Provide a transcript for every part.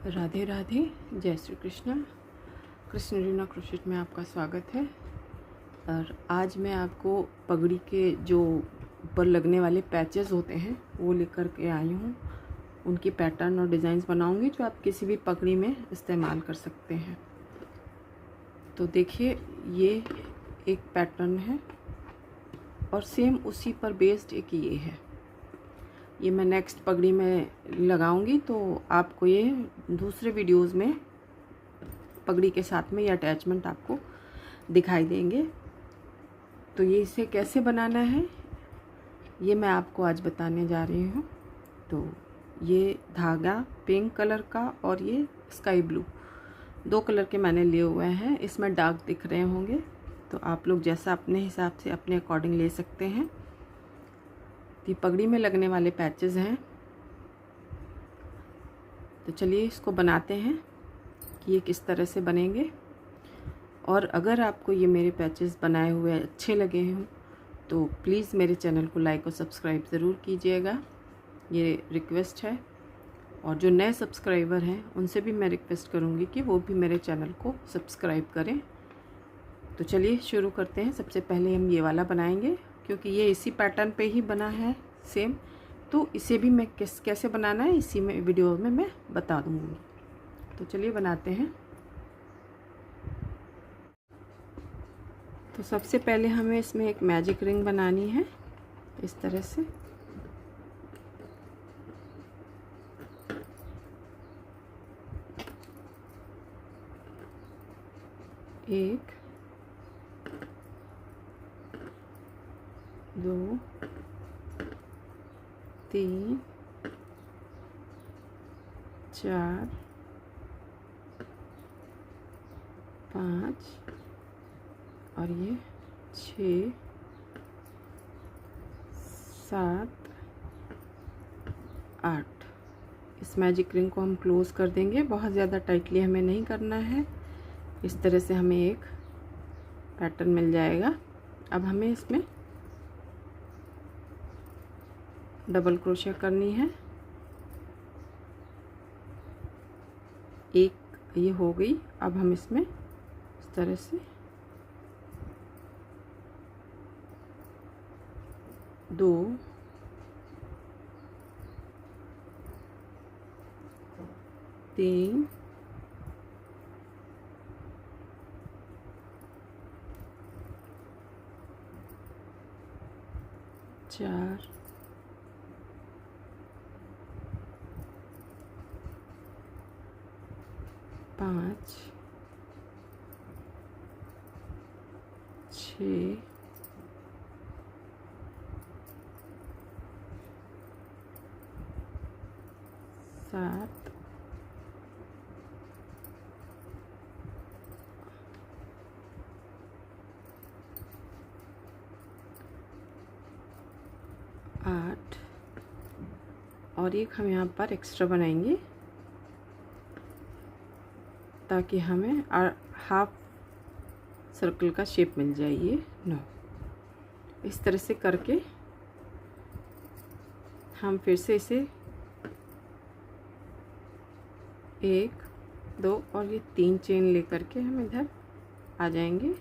राधे राधे, जय श्री कृष्ण। कृष्ण रीना क्रोशेट में आपका स्वागत है। और आज मैं आपको पगड़ी के जो ऊपर लगने वाले पैचेस होते हैं वो लेकर के आई हूँ। उनकी पैटर्न और डिज़ाइंस बनाऊँगी जो आप किसी भी पगड़ी में इस्तेमाल कर सकते हैं। तो देखिए, ये एक पैटर्न है और सेम उसी पर बेस्ड एक ये है। ये मैं नेक्स्ट पगड़ी में लगाऊंगी तो आपको ये दूसरे वीडियोस में पगड़ी के साथ में ये अटैचमेंट आपको दिखाई देंगे। तो ये इसे कैसे बनाना है ये मैं आपको आज बताने जा रही हूँ। तो ये धागा पिंक कलर का और ये स्काई ब्लू, दो कलर के मैंने लिए हुए हैं। इसमें डार्क दिख रहे होंगे, तो आप लोग जैसा अपने हिसाब से अपने अकॉर्डिंग ले सकते हैं। ये पगड़ी में लगने वाले पैचेस हैं। तो चलिए इसको बनाते हैं कि ये किस तरह से बनेंगे। और अगर आपको ये मेरे पैचेस बनाए हुए अच्छे लगे हों तो प्लीज़ मेरे चैनल को लाइक और सब्सक्राइब ज़रूर कीजिएगा, ये रिक्वेस्ट है। और जो नए सब्सक्राइबर हैं उनसे भी मैं रिक्वेस्ट करूँगी कि वो भी मेरे चैनल को सब्सक्राइब करें। तो चलिए शुरू करते हैं। सबसे पहले हम ये वाला बनाएंगे क्योंकि ये इसी पैटर्न पे ही बना है सेम। तो इसे भी मैं कैसे बनाना है इसी में वीडियो में मैं बता दूँगी। तो चलिए बनाते हैं। तो सबसे पहले हमें इसमें एक मैजिक रिंग बनानी है इस तरह से। एक, दो, तीन, चार, पाँच और ये 6, 7, 8। इस मैजिक रिंग को हम क्लोज़ कर देंगे। बहुत ज़्यादा टाइटली हमें नहीं करना है। इस तरह से हमें एक पैटर्न मिल जाएगा। अब हमें इसमें डबल क्रोशिया करनी है। एक ये हो गई। अब हम इसमें इस तरह से 2, 3, 4, 5, 6, 7, 8 और एक हम यहाँ पर एक्स्ट्रा बनाएंगे ताकि हमें हाफ सर्कल का शेप मिल जाए। ये 9। इस तरह से करके हम फिर से इसे 1, 2 और ये 3 चेन लेकर के हम इधर आ जाएंगे।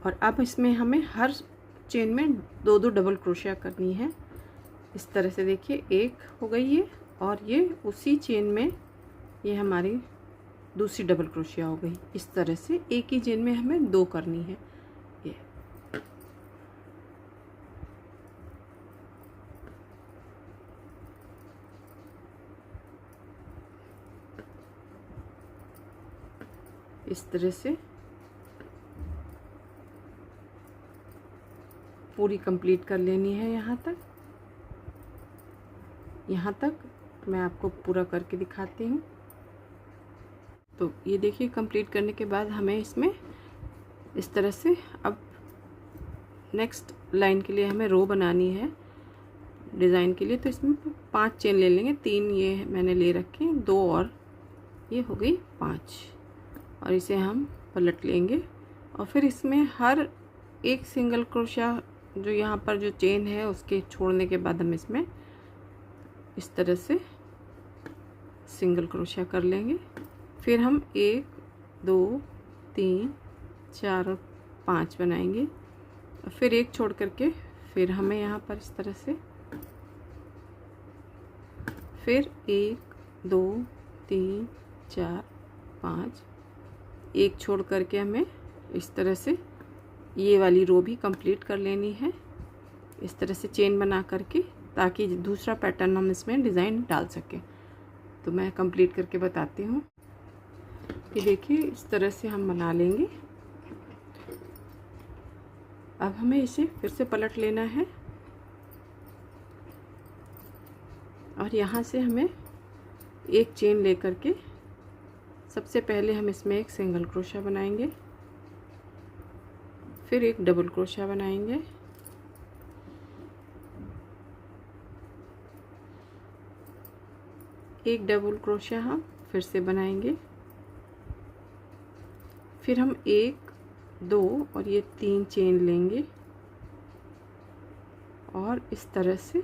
और अब इसमें हमें हर चेन में 2-2 डबल क्रोशिया करनी है। इस तरह से देखिए, एक हो गई ये और ये उसी चेन में ये हमारी दूसरी डबल क्रोशिया हो गई। इस तरह से एक ही चेन में हमें 2 करनी है। ये इस तरह से पूरी कंप्लीट कर लेनी है। यहाँ तक मैं आपको पूरा करके दिखाती हूँ। तो ये देखिए, कंप्लीट करने के बाद हमें इसमें इस तरह से अब नेक्स्ट लाइन के लिए हमें रो बनानी है डिज़ाइन के लिए। तो इसमें 5 चेन ले लेंगे। 3 ये मैंने ले रखे, 2 और ये हो गई 5। और इसे हम पलट लेंगे और फिर इसमें हर एक सिंगल क्रोशिया जो यहाँ पर जो चेन है उसके छोड़ने के बाद हम इसमें इस तरह से सिंगल क्रोशिया कर लेंगे। फिर हम 1 2 3 4 और 5 बनाएंगे। फिर एक छोड़ करके फिर हमें यहाँ पर इस तरह से फिर 1 2 3 4 5 एक छोड़ करके हमें इस तरह से ये वाली रो भी कंप्लीट कर लेनी है, इस तरह से चेन बना करके, ताकि दूसरा पैटर्न हम इसमें डिज़ाइन डाल सकें। तो मैं कंप्लीट करके बताती हूँ। ये देखिए इस तरह से हम बना लेंगे। अब हमें इसे फिर से पलट लेना है और यहाँ से हमें एक चेन लेकर के सबसे पहले हम इसमें एक सिंगल क्रोशिया बनाएंगे, फिर एक डबल क्रोशिया बनाएंगे, एक डबल क्रोशिया हम फिर से बनाएंगे, फिर हम 1 2 और ये 3 चेन लेंगे और इस तरह से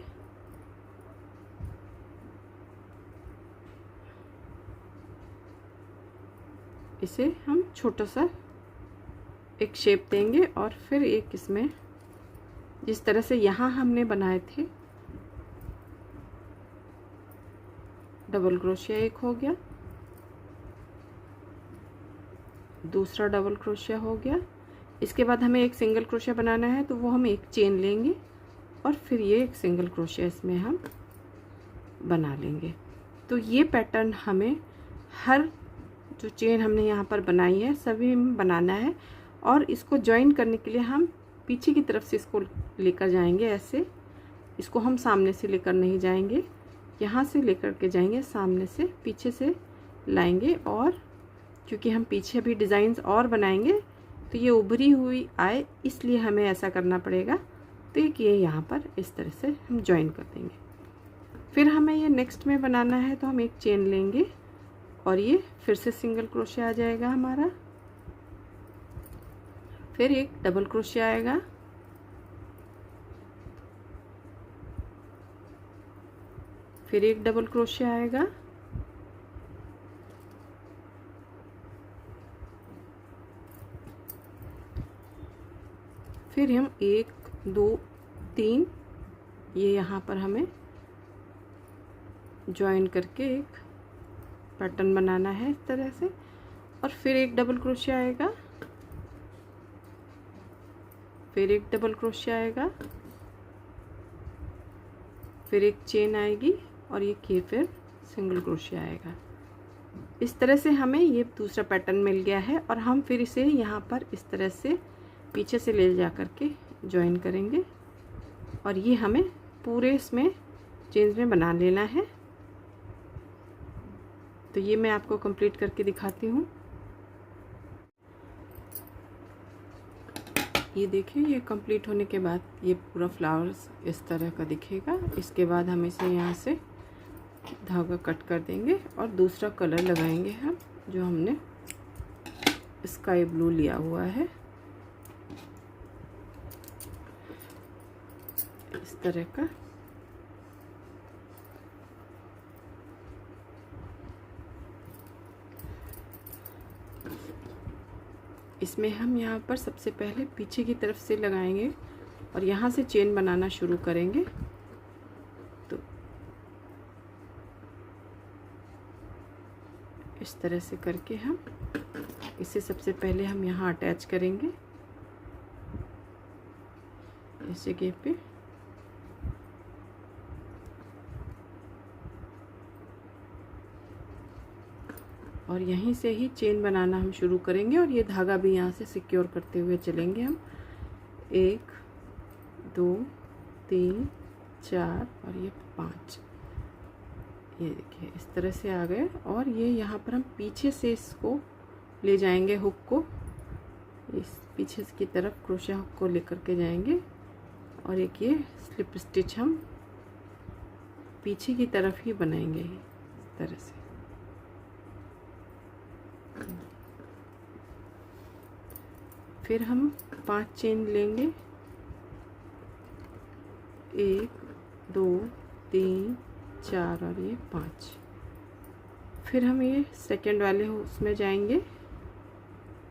इसे हम छोटा सा एक शेप देंगे और फिर एक इसमें जिस तरह से यहाँ हमने बनाए थे डबल क्रोशिया एक हो गया, दूसरा डबल क्रोशिया हो गया। इसके बाद हमें एक सिंगल क्रोशिया बनाना है, तो वो हम एक चेन लेंगे और फिर ये एक सिंगल क्रोशिया इसमें हम बना लेंगे। तो ये पैटर्न हमें हर जो चेन हमने यहाँ पर बनाई है सभी में बनाना है और इसको जॉइन करने के लिए हम पीछे की तरफ से इसको लेकर जाएंगे। ऐसे इसको हम सामने से लेकर नहीं जाएंगे, यहाँ से लेकर के जाएंगे, सामने से पीछे से लाएंगे। और क्योंकि हम पीछे भी डिज़ाइंस और बनाएंगे तो ये उभरी हुई आए, इसलिए हमें ऐसा करना पड़ेगा। तो एक ये यहाँ पर इस तरह से हम जॉइन कर देंगे। फिर हमें ये नेक्स्ट में बनाना है, तो हम एक चेन लेंगे और ये फिर से सिंगल क्रोशिया आ जाएगा हमारा, फिर एक डबल क्रोशिया आएगा, फिर एक डबल क्रोशिया आएगा, फिर हम 1 2 3 ये यहाँ पर हमें जॉइन करके एक पैटर्न बनाना है इस तरह से, और फिर एक डबल क्रोशिया आएगा, फिर एक डबल क्रोशिया आएगा, फिर एक चेन आएगी और ये फिर सिंगल क्रोशिया आएगा। इस तरह से हमें ये दूसरा पैटर्न मिल गया है और हम फिर इसे यहाँ पर इस तरह से पीछे से ले जा कर के जॉइन करेंगे और ये हमें पूरे इसमें चेन्स में बना लेना है। तो ये मैं आपको कंप्लीट करके दिखाती हूँ। ये देखिए, ये कंप्लीट होने के बाद ये पूरा फ्लावर्स इस तरह का दिखेगा। इसके बाद हम इसे यहाँ से धागा कट कर देंगे और दूसरा कलर लगाएंगे हम, जो हमने स्काई ब्लू लिया हुआ है इस तरह का। इसमें हम यहाँ पर सबसे पहले पीछे की तरफ से लगाएंगे और यहाँ से चेन बनाना शुरू करेंगे। तो इस तरह से करके हम इसे सबसे पहले हम यहाँ अटैच करेंगे इस जगह पे। और यहीं से ही चेन बनाना हम शुरू करेंगे और ये धागा भी यहाँ से सिक्योर करते हुए चलेंगे हम। 1 2 3 4 और ये 5। ये देखिए इस तरह से आ गए और ये यहाँ पर हम पीछे से इसको ले जाएंगे, हुक को इस पीछे की तरफ क्रोशिया हुक को लेकर के जाएंगे और एक ये स्लिप स्टिच हम पीछे की तरफ ही बनाएंगे इस तरह से। फिर हम 5 चेन लेंगे, 1 2 3 4 और ये 5। फिर हम ये सेकंड वाले उसमें जाएंगे,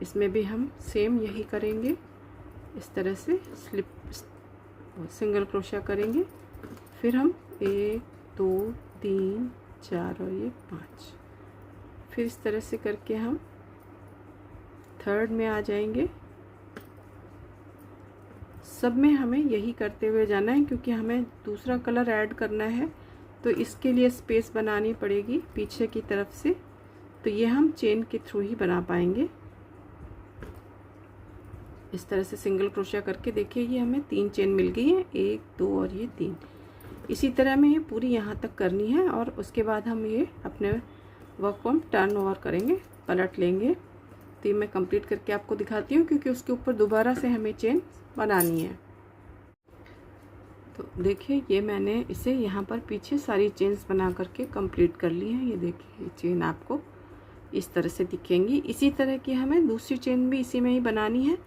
इसमें भी हम सेम यही करेंगे, इस तरह से स्लिप सिंगल क्रोशिया करेंगे। फिर हम 1 2 3 4 और ये 5। फिर इस तरह से करके हम थर्ड में आ जाएंगे। सब में हमें यही करते हुए जाना है, क्योंकि हमें दूसरा कलर ऐड करना है तो इसके लिए स्पेस बनानी पड़ेगी पीछे की तरफ से, तो ये हम चेन के थ्रू ही बना पाएंगे। इस तरह से सिंगल क्रोशिया करके देखिए, ये हमें 3 चेन मिल गई है, 1 2 और ये 3। इसी तरह में ये पूरी यहाँ तक करनी है और उसके बाद हम ये अपने वर्क को हम टर्न ओवर करेंगे, पलट लेंगे। तो ये मैं कंप्लीट करके आपको दिखाती हूँ, क्योंकि उसके ऊपर दोबारा से हमें चेन बनानी है। तो देखिए, ये मैंने इसे यहाँ पर पीछे सारी चेन्स बना करके कंप्लीट कर ली है। ये देखिए, ये चेन आपको इस तरह से दिखेंगी। इसी तरह की हमें दूसरी चेन भी इसी में ही बनानी है,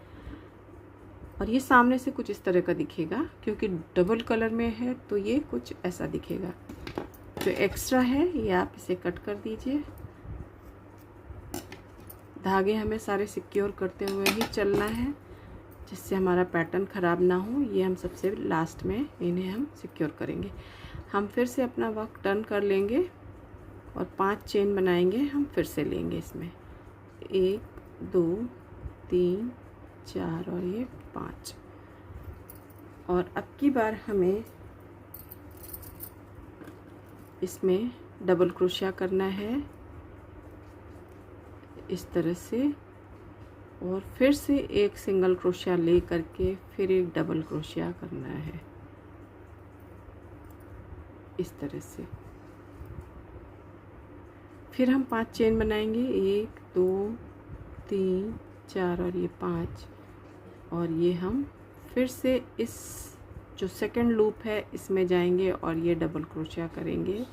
और ये सामने से कुछ इस तरह का दिखेगा, क्योंकि डबल कलर में है तो ये कुछ ऐसा दिखेगा। जो एक्स्ट्रा है ये आप इसे कट कर दीजिए। धागे हमें सारे सिक्योर करते हुए ही चलना है, जिससे हमारा पैटर्न ख़राब ना हो। ये हम सबसे लास्ट में इन्हें हम सिक्योर करेंगे। हम फिर से अपना वर्क टर्न कर लेंगे और 5 चेन बनाएंगे। हम फिर से लेंगे इसमें 1 2 3 4 और ये 5। और अब की बार हमें इसमें डबल क्रोशिया करना है इस तरह से, और फिर से एक सिंगल क्रोशिया ले करके फिर एक डबल क्रोशिया करना है इस तरह से। फिर हम 5 चेन बनाएंगे, 1 2 3 4 और ये 5। और ये हम फिर से इस जो सेकंड लूप है इसमें जाएंगे और ये डबल क्रोशिया करेंगे,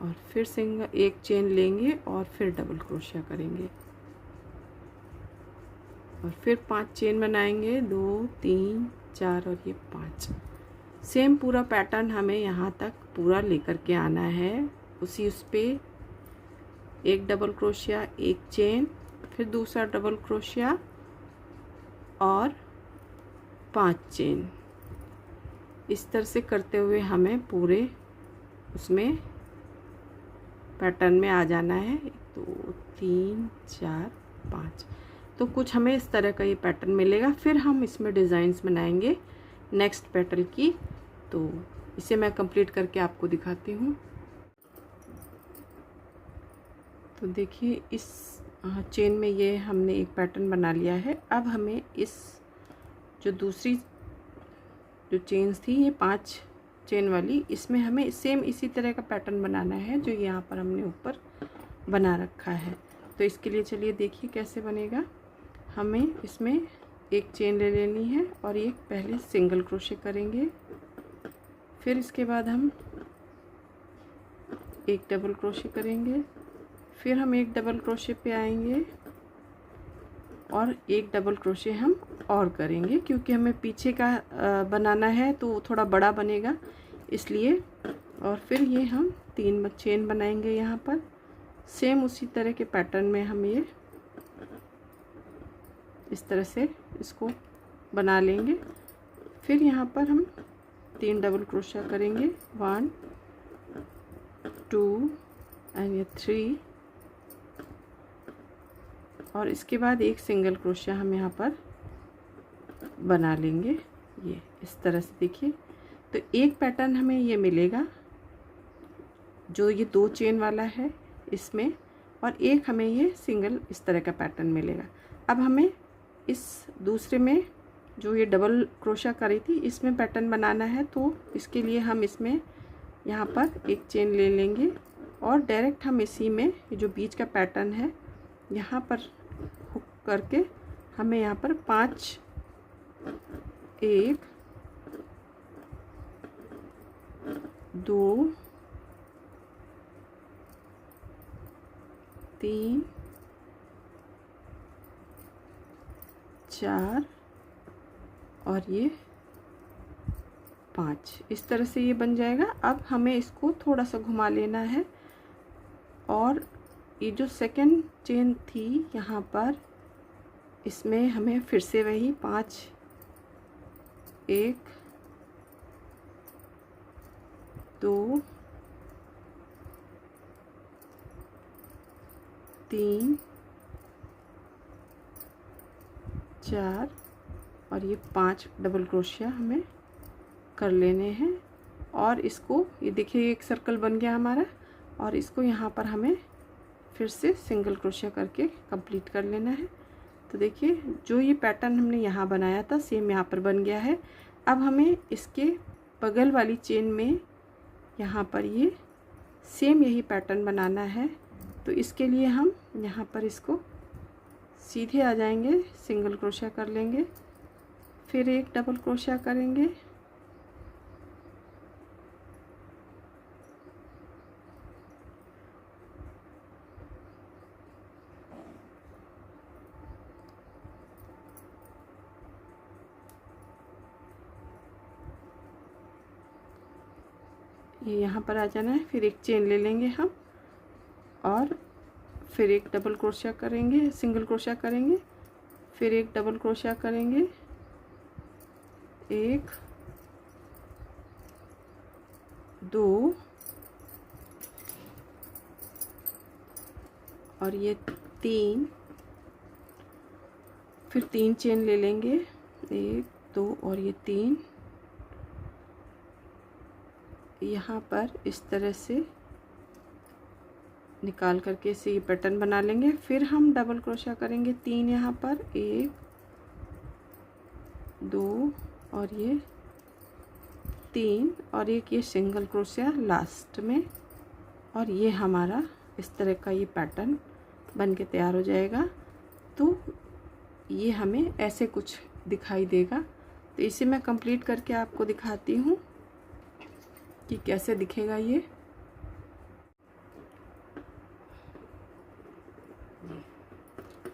और फिर सिंगल एक चेन लेंगे और फिर डबल क्रोशिया करेंगे, और फिर 5 चेन बनाएंगे, 2 3 4 और ये 5। सेम पूरा पैटर्न हमें यहाँ तक पूरा लेकर के आना है। उस पे एक डबल क्रोशिया, एक चेन, फिर दूसरा डबल क्रोशिया और 5 चेन। इस तरह से करते हुए हमें पूरे उसमें पैटर्न में आ जाना है। 1 2 3 4 5। तो कुछ हमें इस तरह का ये पैटर्न मिलेगा। फिर हम इसमें डिज़ाइंस बनाएंगे नेक्स्ट पैटर्न की। तो इसे मैं कंप्लीट करके आपको दिखाती हूँ। तो देखिए, इस चेन में ये हमने एक पैटर्न बना लिया है। अब हमें इस जो दूसरी जो चेन्स थी, ये 5 चेन वाली, इसमें हमें सेम इसी तरह का पैटर्न बनाना है जो यहाँ पर हमने ऊपर बना रखा है। तो इसके लिए चलिए देखिए कैसे बनेगा। हमें इसमें एक चेन ले लेनी है और एक पहले सिंगल क्रोशे करेंगे, फिर इसके बाद हम एक डबल क्रोशे करेंगे, फिर हम एक डबल क्रोशे पे आएंगे और एक डबल क्रोशे हम और करेंगे, क्योंकि हमें पीछे का बनाना है तो थोड़ा बड़ा बनेगा इसलिए। और फिर ये हम 3 चेन बनाएंगे यहाँ पर। सेम उसी तरह के पैटर्न में हम ये इस तरह से इसको बना लेंगे। फिर यहाँ पर हम 3 डबल क्रोशा करेंगे, 1 2 एंड ये 3, और इसके बाद एक सिंगल क्रोशिया हम यहाँ पर बना लेंगे। ये इस तरह से देखिए, तो एक पैटर्न हमें ये मिलेगा जो ये 2 चेन वाला है इसमें, और एक हमें ये सिंगल इस तरह का पैटर्न मिलेगा। अब हमें इस दूसरे में जो ये डबल क्रोशिया करी थी इसमें पैटर्न बनाना है, तो इसके लिए हम इसमें यहाँ पर एक चेन ले लेंगे और डायरेक्ट हम इसी में ये जो बीच का पैटर्न है यहाँ पर हुक करके हमें यहाँ पर 5 1 2 3 4 और ये 5। इस तरह से ये बन जाएगा। अब हमें इसको थोड़ा सा घुमा लेना है और ये जो सेकंड चेन थी यहाँ पर, इसमें हमें फिर से वही 5, 1 2 3 4 और ये 5 डबल क्रोशिया हमें कर लेने हैं। और इसको ये देखिए एक सर्कल बन गया हमारा, और इसको यहाँ पर हमें फिर से सिंगल क्रोशिया करके कंप्लीट कर लेना है। तो देखिए जो ये पैटर्न हमने यहाँ बनाया था सेम यहाँ पर बन गया है। अब हमें इसके बगल वाली चेन में यहाँ पर ये सेम यही पैटर्न बनाना है। तो इसके लिए हम यहाँ पर इसको सीधे आ जाएंगे, सिंगल क्रोशिया कर लेंगे, फिर एक डबल क्रोशिया करेंगे, ये यहाँ पर आ जाना है, फिर एक चेन ले लेंगे हम और फिर एक डबल क्रोशिया करेंगे, सिंगल क्रोशिया करेंगे, फिर एक डबल क्रोशिया करेंगे, 1 2 और ये 3, फिर 3 चेन ले लेंगे, 1 2 और ये 3, यहाँ पर इस तरह से निकाल करके इसे ये पैटर्न बना लेंगे। फिर हम डबल क्रोशिया करेंगे 3 यहाँ पर, 1 2 और ये 3 और एक ये सिंगल क्रोशिया लास्ट में, और ये हमारा इस तरह का ये पैटर्न बन के तैयार हो जाएगा। तो ये हमें ऐसे कुछ दिखाई देगा। तो इसे मैं कंप्लीट करके आपको दिखाती हूँ कि कैसे दिखेगा ये।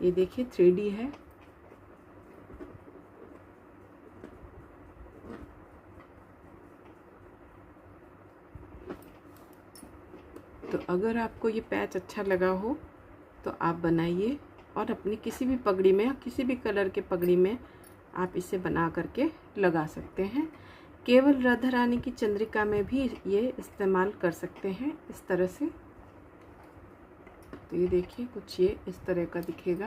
ये देखिए 3D है। तो अगर आपको ये पैच अच्छा लगा हो तो आप बनाइए और अपनी किसी भी पगड़ी में या किसी भी कलर के पगड़ी में आप इसे बना करके लगा सकते हैं। केवल राधा रानी की चंद्रिका में भी ये इस्तेमाल कर सकते हैं इस तरह से। तो ये देखिए कुछ ये इस तरह का दिखेगा।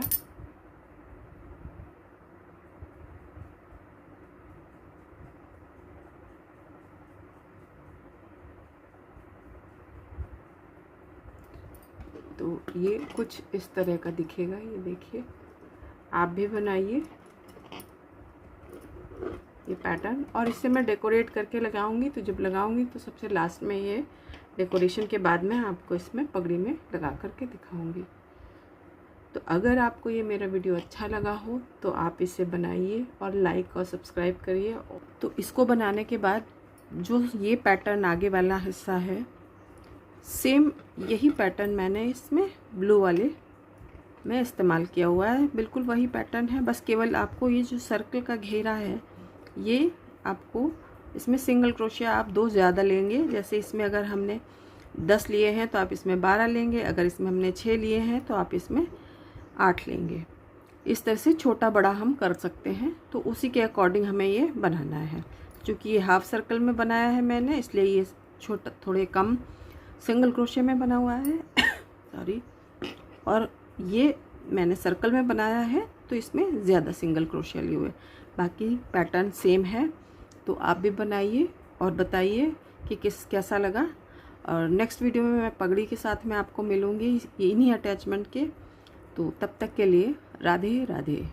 तो ये कुछ इस तरह का दिखेगा। ये देखिए आप भी बनाइए ये पैटर्न, और इसे मैं डेकोरेट करके लगाऊंगी। तो जब लगाऊंगी तो सबसे लास्ट में ये डेकोरेशन के बाद में आपको इसमें पगड़ी में लगा करके दिखाऊंगी। तो अगर आपको ये मेरा वीडियो अच्छा लगा हो तो आप इसे बनाइए और लाइक और सब्सक्राइब करिए। तो इसको बनाने के बाद जो ये पैटर्न आगे वाला हिस्सा है, सेम यही पैटर्न मैंने इसमें ब्लू वाले में इस्तेमाल किया हुआ है। बिल्कुल वही पैटर्न है, बस केवल आपको ये जो सर्कल का घेरा है ये आपको इसमें सिंगल क्रोशिया आप 2 ज़्यादा लेंगे। जैसे इसमें अगर हमने 10 लिए हैं तो आप इसमें 12 लेंगे, अगर इसमें हमने 6 लिए हैं तो आप इसमें 8 लेंगे। इस तरह से छोटा बड़ा हम कर सकते हैं। तो उसी के अकॉर्डिंग हमें ये बनाना है। क्योंकि ये हाफ सर्कल में बनाया है मैंने, इसलिए ये छोटा थोड़े कम सिंगल क्रोशिया में बना हुआ है सॉरी। और ये मैंने सर्कल में बनाया है तो इसमें ज़्यादा सिंगल क्रोशिया लिए हुए। बाकी पैटर्न सेम है। तो आप भी बनाइए और बताइए कि कैसा लगा। और नेक्स्ट वीडियो में मैं पगड़ी के साथ में आपको मिलूँगी इन्हीं अटैचमेंट के। तो तब तक के लिए राधे राधे।